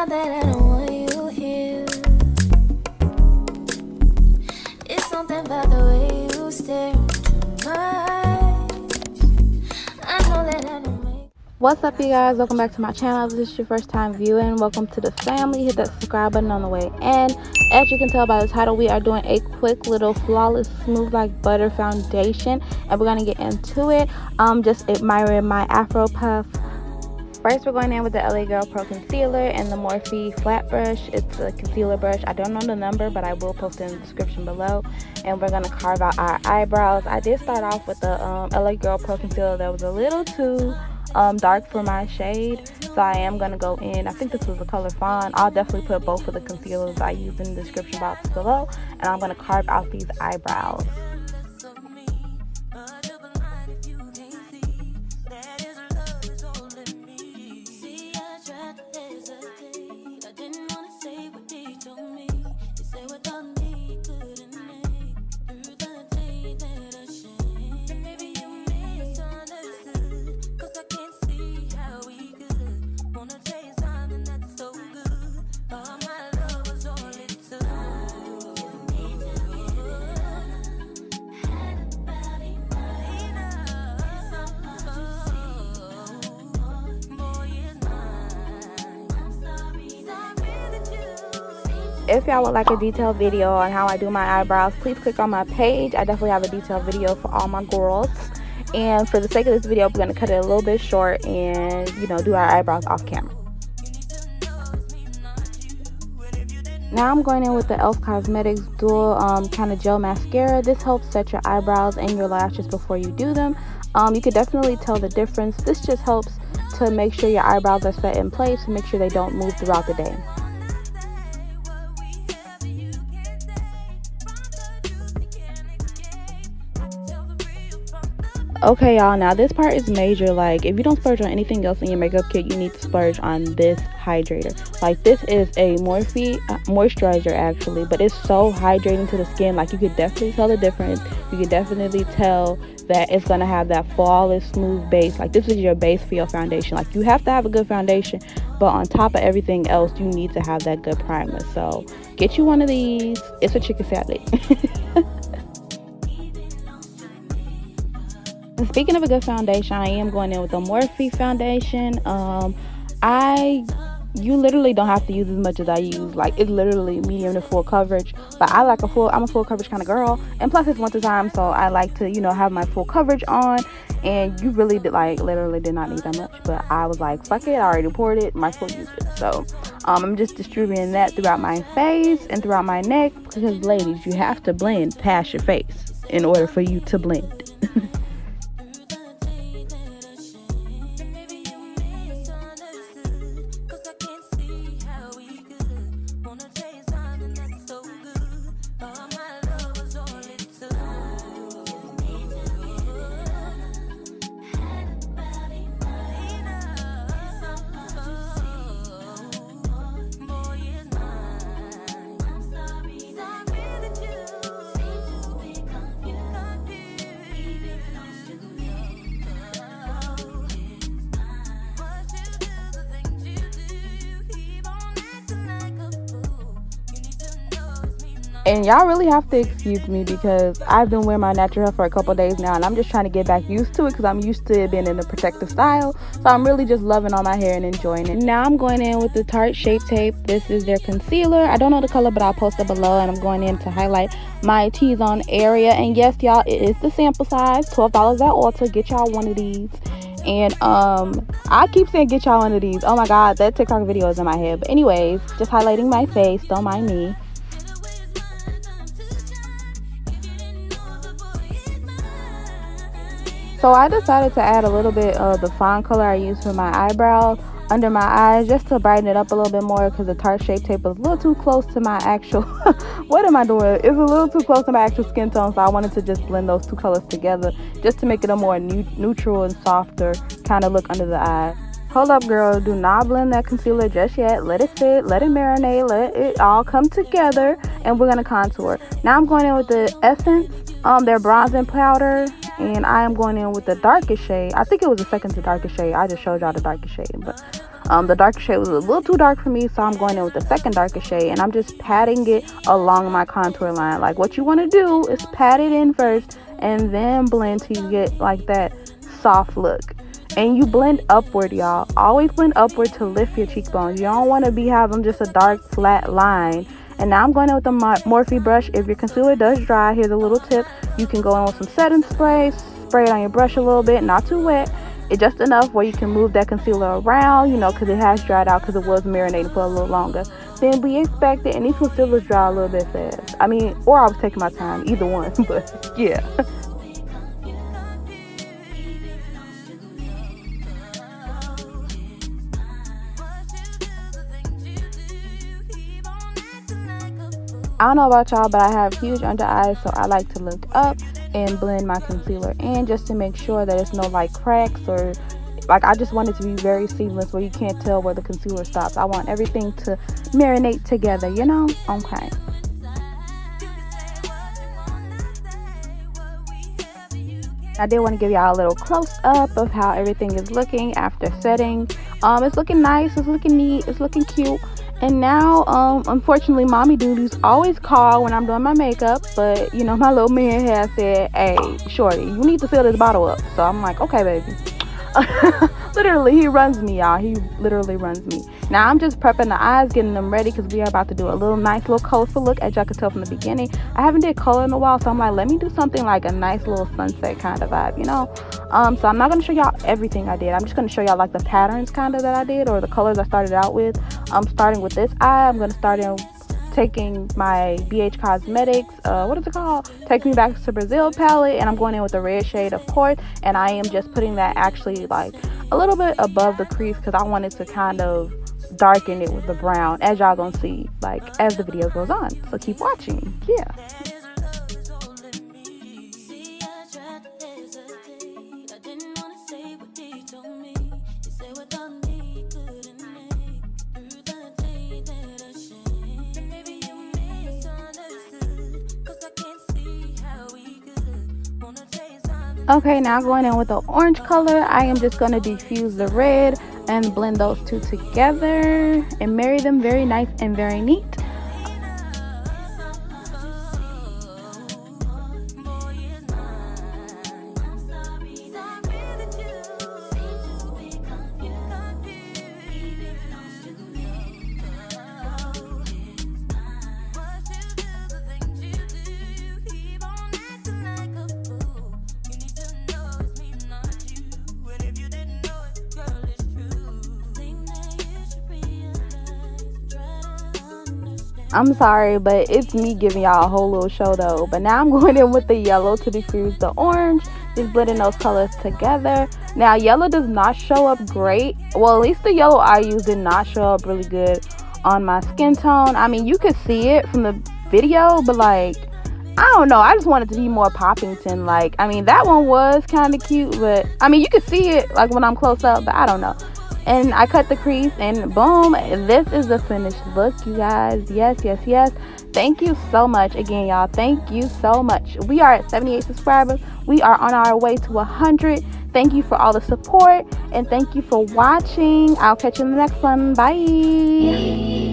out that I don't want you here. It's something about the way you stare into my eyes. I know that I don't make. What's up, you guys? Welcome back to my channel. If this is your first time viewing, welcome to the family. Hit that subscribe button on the way in. As you can tell by the title, we are doing a quick little flawless smooth like butter foundation, and we're gonna get into it. Just admiring my afro puff. First, we're going in with the LA Girl Pro Concealer and the Morphe flat brush. It's a concealer brush. I don't know the number, but I will post it in the description below. And we're going to carve out our eyebrows. I did start off with the LA Girl Pro Concealer that was a little too dark for my shade. So I am going to go in. I think this was the color Fawn. I'll definitely put both of the concealers I used in the description box below. And I'm going to carve out these eyebrows. If y'all would like a detailed video on how I do my eyebrows, please click on my page. I definitely have a detailed video for all my girls. And for the sake of this video, we're going to cut it a little bit short and, do our eyebrows off camera. Now I'm going in with the e.l.f. Cosmetics Dual kind of gel mascara. This helps set your eyebrows and your lashes before you do them. You can definitely tell the difference. This just helps to make sure your eyebrows are set in place and make sure they don't move throughout the day. Okay, y'all, now this part is major. Like, if you don't splurge on anything else in your makeup kit, you need to splurge on this hydrator. Like, this is a Morphe moisturizer actually, but it's so hydrating to the skin. Like, you could definitely tell the difference. You could definitely tell that it's gonna have that flawless smooth base. Like, this is your base for your foundation. Like, you have to have a good foundation, but on top of everything else, you need to have that good primer. So get you one of these. It's a chicken salad. And speaking of a good foundation, I am going in with the Morphe foundation. You literally don't have to use as much as I use. Like, it's literally medium to full coverage, but I'm a full coverage kind of girl, and plus it's winter time, so I like to have my full coverage on. And you really literally did not need that much, but I was like, fuck it, I already poured it, might as well use it. So I'm just distributing that throughout my face and throughout my neck, because ladies, you have to blend past your face in order for you to blend. And y'all really have to excuse me because I've been wearing my natural hair for a couple days now, and I'm just trying to get back used to it because I'm used to it being in a protective style. So I'm really just loving all my hair and enjoying it. Now I'm going in with the Tarte Shape Tape. This is their concealer. I don't know the color, but I'll post it below. And I'm going in to highlight my T-zone area. And yes, y'all, it is the sample size. $12 at Ulta. Get y'all one of these. And I keep saying get y'all one of these. Oh my God, that TikTok video is in my head. But anyways, just highlighting my face. Don't mind me. So I decided to add a little bit of the fawn color I use for my eyebrows under my eyes, just to brighten it up a little bit more, because the Tarte Shape Tape was a little too close to my actual what am I doing? It's a little too close to my actual skin tone, so I wanted to just blend those two colors together just to make it a more neutral and softer kind of look under the eye. Hold up, girl, do not blend that concealer just yet. Let it sit, let it marinate, let it all come together, and we're gonna contour. Now I'm going in with the Essence, their bronzing powder, and I am going in with the darkest shade. I think it was the second to darkest shade. I just showed y'all the darkest shade, but The darker shade was a little too dark for me, so I'm going in with the second darker shade, and I'm just patting it along my contour line. Like, what you want to do is pat it in first and then blend till you get like that soft look. And you blend upward, y'all. Always blend upward to lift your cheekbones. You don't want to be having just a dark flat line. And now I'm going in with the Morphe brush. If your concealer does dry, here's a little tip. You can go in with some setting spray, spray it on your brush a little bit, not too wet. It's just enough where you can move that concealer around, you know, because it has dried out because it was marinating for a little longer than we expected. And these concealers dry a little bit fast. I mean, or I was taking my time, either one, but yeah. I don't know about y'all, but I have huge under eyes, so I like to look up and blend my concealer in just to make sure that it's no like cracks, or like, I just want it to be very seamless where you can't tell where the concealer stops. I want everything to marinate together, you know? Okay. I did want to give y'all a little close up of how everything is looking after setting. It's looking nice, it's looking neat, it's looking cute. And now, unfortunately, mommy duties always call when I'm doing my makeup. But, you know, my little man has said, hey, shorty, you need to fill this bottle up. So I'm like, okay, baby. Literally, he runs me, y'all. He literally runs me. Now, I'm just prepping the eyes, getting them ready, because we are about to do a nice little colorful look. As y'all could tell from the beginning, I haven't did color in a while. So I'm like, let me do something like a nice little sunset kind of vibe, you know? So I'm not going to show y'all everything I did. I'm just going to show y'all like the patterns kind of that I did, or the colors I started out with. Starting with this eye, I'm going to start in taking my BH Cosmetics, what is it called? Take Me Back to Brazil palette, and I'm going in with the red shade, of course, and I am just putting that actually like a little bit above the crease because I wanted to kind of darken it with the brown, as y'all gonna see like as the video goes on. So keep watching. Yeah. Okay, now going in with the orange color, I am just going to diffuse the red and blend those two together and marry them very nice and very neat. I'm sorry, but it's me giving y'all a whole little show though. But now I'm going in with the yellow to diffuse the orange, just blending those colors together. Now yellow does not show up great. Well, at least the yellow I used did not show up really good on my skin tone. I mean, you could see it from the video, but like, I don't know, I just wanted to be more Poppington. Like, I mean, that one was kind of cute, but I mean, you could see it like when I'm close up, but I don't know. And I cut the crease, and boom, this is the finished look, you guys. Yes, yes, yes. Thank you so much again, y'all. Thank you so much. We are at 78 subscribers. We are on our way to 100. Thank you for all the support, and thank you for watching. I'll catch you in the next one. Bye.